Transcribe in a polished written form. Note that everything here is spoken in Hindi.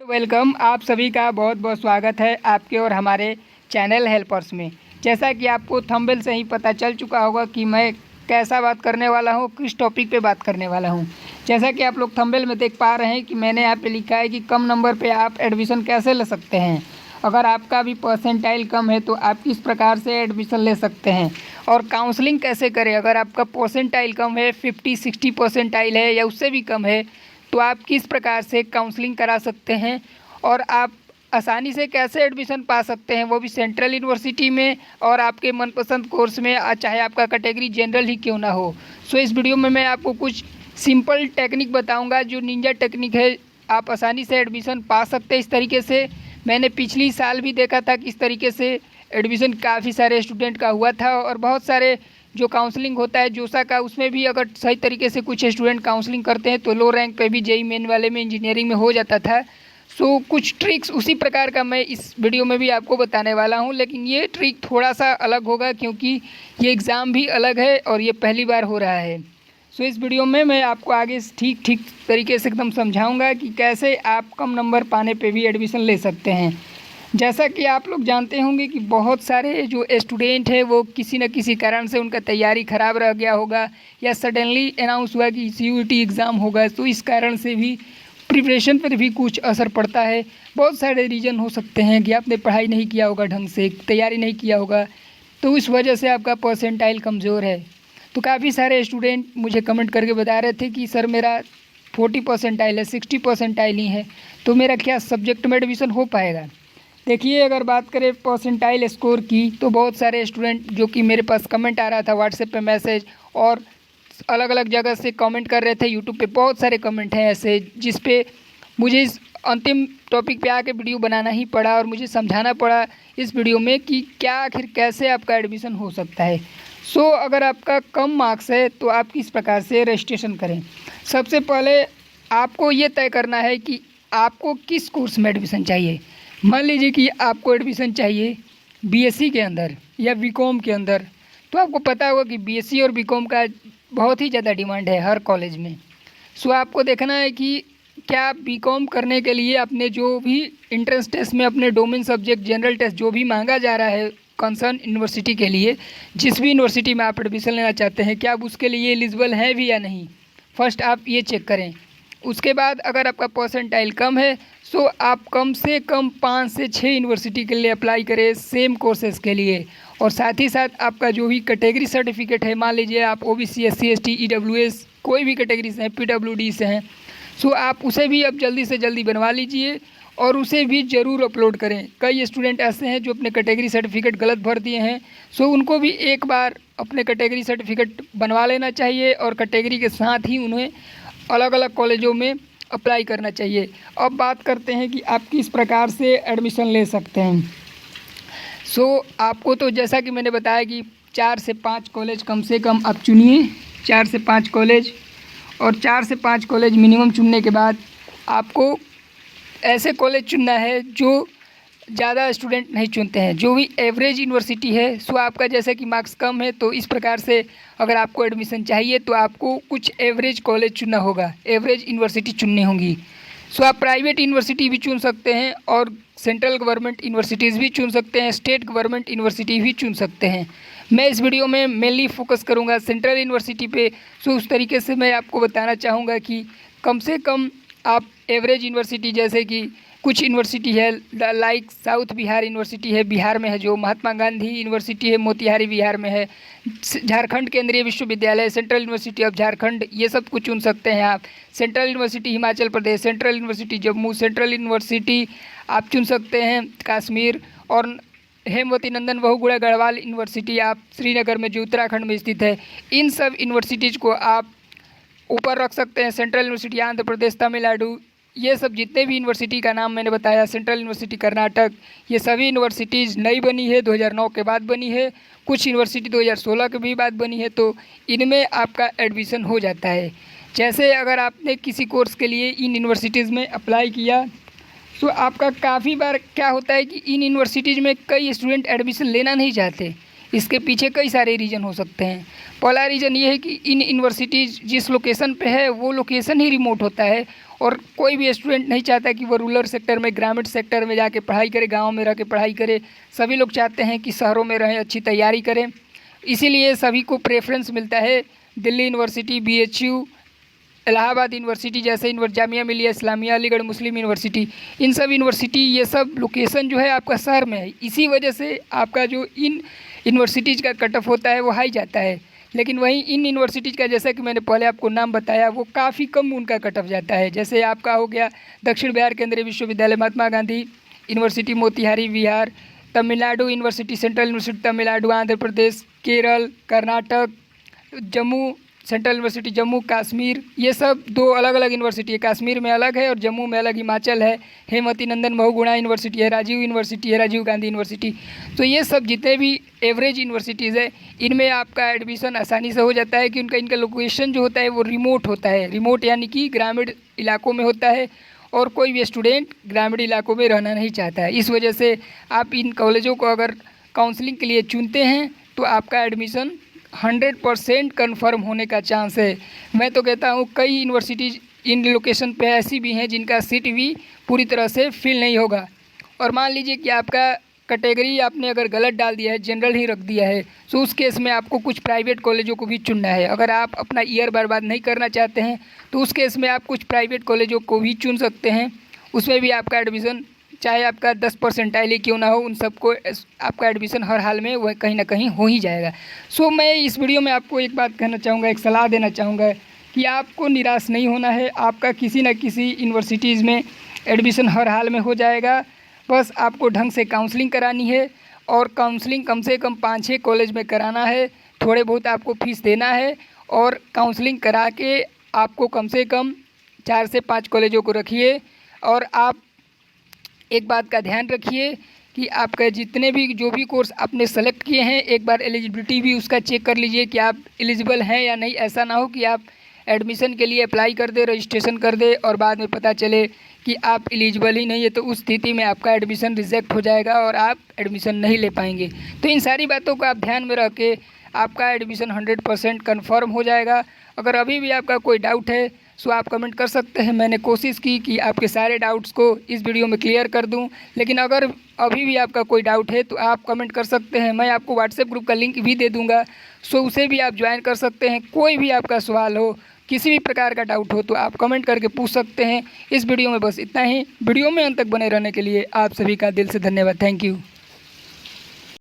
वेलकम। आप सभी का बहुत बहुत स्वागत है आपके और हमारे चैनल हेल्पर्स में। जैसा कि आपको थंबनेल से ही पता चल चुका होगा कि मैं कैसा बात करने वाला हूँ, किस टॉपिक पे बात करने वाला हूँ। जैसा कि आप लोग थंबनेल में देख पा रहे हैं कि मैंने यहाँ पे लिखा है कि कम नंबर पे आप एडमिशन कैसे ले सकते हैं। अगर आपका भी परसेंटाइल कम है तो आप किस प्रकार से एडमिशन ले सकते हैं और काउंसलिंग कैसे करें। अगर आपका परसेंटाइल कम है, 50-60 परसेंटाइल है या उससे भी कम है, तो आप किस प्रकार से काउंसलिंग करा सकते हैं और आप आसानी से कैसे एडमिशन पा सकते हैं, वो भी सेंट्रल यूनिवर्सिटी में और आपके मनपसंद कोर्स में, चाहे आपका कैटेगरी जनरल ही क्यों ना हो। सो इस वीडियो में मैं आपको कुछ सिंपल टेक्निक बताऊंगा जो निंजा टेक्निक है। आप आसानी से एडमिशन पा सकते हैं। इस तरीके से मैंने पिछली साल भी देखा था कि इस तरीके से एडमिशन काफ़ी सारे स्टूडेंट का हुआ था और बहुत सारे जो काउंसलिंग होता है जोसा का, उसमें भी अगर सही तरीके से कुछ स्टूडेंट काउंसलिंग करते हैं तो लो रैंक पे भी जेईई मेन वाले में, इंजीनियरिंग में हो जाता था। सो कुछ ट्रिक्स उसी प्रकार का मैं इस वीडियो में भी आपको बताने वाला हूं, लेकिन ये ट्रिक थोड़ा सा अलग होगा क्योंकि ये एग्ज़ाम भी अलग है और ये पहली बार हो रहा है। सो इस वीडियो में मैं आपको आगे ठीक तरीके से एकदम समझाऊँगा कि कैसे आप कम नंबर पाने पर भी एडमिशन ले सकते हैं। जैसा कि आप लोग जानते होंगे कि बहुत सारे जो स्टूडेंट हैं वो किसी न किसी कारण से उनका तैयारी ख़राब रह गया होगा या सडनली अनाउंस हुआ कि सीयूईटी एग्ज़ाम होगा, तो इस कारण से भी प्रिपरेशन पर भी कुछ असर पड़ता है। बहुत सारे रीज़न हो सकते हैं कि आपने पढ़ाई नहीं किया होगा, ढंग से तैयारी नहीं किया होगा, तो इस वजह से आपका परसेंटाइल कमज़ोर है। तो काफ़ी सारे स्टूडेंट मुझे कमेंट करके बता रहे थे कि सर मेरा 40 परसेंटाइल है, 60 परसेंटाइल ही है, तो मेरा क्या सब्जेक्ट में एडमिशन हो पाएगा। देखिए, अगर बात करें परसेंटाइल स्कोर की तो बहुत सारे स्टूडेंट जो कि मेरे पास कमेंट आ रहा था व्हाट्सएप पे मैसेज और अलग अलग जगह से कमेंट कर रहे थे। यूट्यूब पे बहुत सारे कमेंट हैं ऐसे जिस पे मुझे इस अंतिम टॉपिक पे आके वीडियो बनाना ही पड़ा और मुझे समझाना पड़ा इस वीडियो में कि क्या आखिर कैसे आपका एडमिशन हो सकता है। सो अगर आपका कम मार्क्स है तो आप किस प्रकार से रजिस्ट्रेशन करें। सबसे पहले आपको ये तय करना है कि आपको किस कोर्स में एडमिशन चाहिए। मान लीजिए कि आपको एडमिशन चाहिए बीएससी के अंदर या बीकॉम के अंदर, तो आपको पता होगा कि बीएससी और बीकॉम का बहुत ही ज़्यादा डिमांड है हर कॉलेज में। सो आपको देखना है कि क्या बीकॉम करने के लिए अपने जो भी इंट्रेंस टेस्ट में अपने डोमेन सब्जेक्ट जनरल टेस्ट जो भी मांगा जा रहा है कंसर्न यूनिवर्सिटी के लिए, जिस भी यूनिवर्सिटी में आप एडमिशन लेना चाहते हैं, क्या आप उसके लिए एलिजिबल हैं भी या नहीं, फर्स्ट आप ये चेक करें। उसके बाद अगर आपका परसेंटाइल कम है सो आप कम से कम 5 से 6 यूनिवर्सिटी के लिए अप्लाई करें सेम कोर्सेज़ के लिए। और साथ ही साथ आपका जो भी कैटेगरी सर्टिफिकेट है, मान लीजिए आप ओबीसी, एससी, एसटी, ईडब्ल्यूएस कोई भी कैटेगरी से हैं, पीडब्ल्यूडी से हैं, सो आप उसे भी अब जल्दी से जल्दी बनवा लीजिए और उसे भी ज़रूर अपलोड करें। कई स्टूडेंट ऐसे हैं जो अपने कैटेगरी सर्टिफिकेट गलत भर दिए हैं, सो उनको भी एक बार अपने कैटेगरी सर्टिफिकेट बनवा लेना चाहिए और कैटेगरी के साथ ही उन्हें अलग अलग कॉलेजों में अप्लाई करना चाहिए। अब बात करते हैं कि आप किस प्रकार से एडमिशन ले सकते हैं। सो आपको तो जैसा कि मैंने बताया कि 4 से 5 कॉलेज कम से कम आप चुनिए, 4 से 5 कॉलेज, और 4 से 5 कॉलेज मिनिमम चुनने के बाद आपको ऐसे कॉलेज चुनना है जो ज़्यादा स्टूडेंट नहीं चुनते हैं, जो भी एवरेज यूनिवर्सिटी है। सो आपका जैसे कि मार्क्स कम है तो इस प्रकार से अगर आपको एडमिशन चाहिए तो आपको कुछ एवरेज कॉलेज चुनना होगा, एवरेज यूनिवर्सिटी चुननी होंगी। सो आप प्राइवेट यूनिवर्सिटी भी चुन सकते हैं और सेंट्रल गवर्नमेंट यूनिवर्सिटीज़ भी चुन सकते हैं, स्टेट गवर्नमेंट यूनिवर्सिटी भी चुन सकते हैं। मैं इस वीडियो में मेनली फोकस करूँगा सेंट्रल यूनिवर्सिटी पे। सो उस तरीके से मैं आपको बताना चाहूँगा कि कम से कम आप एवरेज यूनिवर्सिटी, जैसे कि कुछ यूनिवर्सिटी है लाइक साउथ बिहार यूनिवर्सिटी है, बिहार में है, जो महात्मा गांधी यूनिवर्सिटी है मोतिहारी बिहार में है, झारखंड केंद्रीय विश्वविद्यालय, सेंट्रल यूनिवर्सिटी ऑफ झारखंड, ये सब कुछ चुन सकते हैं आप। Central university Himachal Pradesh, central university Jammu, central university आप चुन सकते हैं कश्मीर, और हेमवती नंदन बहुगुणा गढ़वाल यूनिवर्सिटी आप श्रीनगर में जो उत्तराखंड में स्थित है। इन सब यूनिवर्सिटीज़ को आप ऊपर रख सकते हैं। सेंट्रल यूनिवर्सिटी आंध्र प्रदेश, तमिलनाडु, ये सब जितने भी यूनिवर्सिटी का नाम मैंने बताया, सेंट्रल यूनिवर्सिटी कर्नाटक, ये सभी यूनिवर्सिटीज़ नई बनी है, 2009 के बाद बनी है। कुछ यूनिवर्सिटी 2016 के भी बाद बनी है, तो इनमें आपका एडमिशन हो जाता है। जैसे अगर आपने किसी कोर्स के लिए इन यूनिवर्सिटीज़ में अप्लाई किया तो आपका काफ़ी बार क्या होता है कि इन यूनिवर्सिटीज़ में कई स्टूडेंट एडमिशन लेना नहीं चाहते, इसके पीछे कई सारे रीज़न हो सकते हैं। पहला रीज़न ये है कि इन यूनिवर्सिटीज़ जिस लोकेशन पे है वो लोकेशन ही रिमोट होता है और कोई भी स्टूडेंट नहीं चाहता कि वो रूरल सेक्टर में, ग्रामीण सेक्टर में जाके पढ़ाई करे, गाँव में रह के पढ़ाई करे। सभी लोग चाहते हैं कि शहरों में रहें, अच्छी तैयारी करें। इसीलिए सभी को प्रेफरेंस मिलता है Delhi university, BHU, Allahabad university जैसे जामिया मिलिया इस्लामिया, अलीगढ़ मुस्लिम यूनिवर्सिटी, इन सब यूनिवर्सिटी, ये सब लोकेशन जो है आपका शहर में है। इसी वजह से आपका जो इन यूनिवर्सिटीज़ का कट ऑफ होता है वो हाई जाता है। लेकिन वहीं इन यूनिवर्सिटीज़ का, जैसा कि मैंने पहले आपको नाम बताया, वो काफ़ी कम उनका कट ऑफ जाता है। जैसे आपका हो गया दक्षिण बिहार केंद्रीय विश्वविद्यालय Mahatma Gandhi university Motihari Bihar, Tamil Nadu university, central university Tamil Nadu Andhra Pradesh, Kerala, Karnataka, Jammu central university Jammu Kashmir, ये सब 2 अलग अलग यूनिवर्सिटी है। कश्मीर में अलग है और जम्मू में अलग, हिमाचल है, हेमवती नंदन बहुगुणा यूनिवर्सिटी है, राजीव यूनिवर्सिटी है, राजीव गांधी यूनिवर्सिटी। तो ये सब जितने भी एवरेज यूनिवर्सिटीज़ है, इनमें आपका एडमिशन आसानी से हो जाता है कि इनका लोकेशन जो होता है वो रिमोट होता है। रिमोट यानी कि ग्रामीण इलाकों में होता है और कोई भी स्टूडेंट ग्रामीण इलाकों में रहना नहीं चाहता है। इस वजह से आप इन कॉलेजों को अगर काउंसलिंग के लिए चुनते हैं तो आपका एडमिशन 100% कन्फर्म होने का चांस है। मैं तो कहता हूँ कई यूनिवर्सिटीज़ इन लोकेशन पे ऐसी भी हैं जिनका सीट भी पूरी तरह से फिल नहीं होगा। और मान लीजिए कि आपका कैटेगरी आपने अगर गलत डाल दिया है, जनरल ही रख दिया है, तो उस केस में आपको कुछ प्राइवेट कॉलेजों को भी चुनना है। अगर आप अपना ईयर बर्बाद नहीं करना चाहते हैं तो उस केस में आप कुछ प्राइवेट कॉलेजों को भी चुन सकते हैं। उसमें भी आपका एडमिशन, चाहे आपका 10 परसेंटाइल ही क्यों ना हो, उन सबको आपका एडमिशन हर हाल में वह कहीं ना कहीं हो ही जाएगा। सो मैं इस वीडियो में आपको एक बात कहना चाहूँगा, एक सलाह देना चाहूँगा कि आपको निराश नहीं होना है। आपका किसी न किसी यूनिवर्सिटीज़ में एडमिशन हर हाल में हो जाएगा। बस आपको ढंग से काउंसलिंग करानी है और काउंसलिंग कम से कम 5-6 कॉलेज में कराना है। थोड़े बहुत आपको फ़ीस देना है और काउंसलिंग करा के आपको कम से कम 4 से 5 कॉलेजों को रखिए। और आप एक बात का ध्यान रखिए कि आपका जितने भी जो भी कोर्स आपने सेलेक्ट किए हैं, एक बार एलिजिबिलिटी भी उसका चेक कर लीजिए कि आप एलिजिबल हैं या नहीं। ऐसा ना हो कि आप एडमिशन के लिए अप्लाई कर दे, रजिस्ट्रेशन कर दे और बाद में पता चले कि आप एलिजिबल ही नहीं है, तो उस स्थिति में आपका एडमिशन रिजेक्ट हो जाएगा और आप एडमिशन नहीं ले पाएंगे। तो इन सारी बातों को आप ध्यान में रख के आपका एडमिशन 100% कन्फर्म हो जाएगा। अगर अभी भी आपका कोई डाउट है सो आप कमेंट कर सकते हैं। मैंने कोशिश की कि आपके सारे डाउट्स को इस वीडियो में क्लियर कर दूं, लेकिन अगर अभी भी आपका कोई डाउट है तो आप कमेंट कर सकते हैं। मैं आपको व्हाट्सएप ग्रुप का लिंक भी दे दूंगा, सो उसे भी आप ज्वाइन कर सकते हैं। कोई भी आपका सवाल हो, किसी भी प्रकार का डाउट हो तो आप कमेंट करके पूछ सकते हैं। इस वीडियो में बस इतना ही। वीडियो में अंत तक बने रहने के लिए आप सभी का दिल से धन्यवाद। Thank you.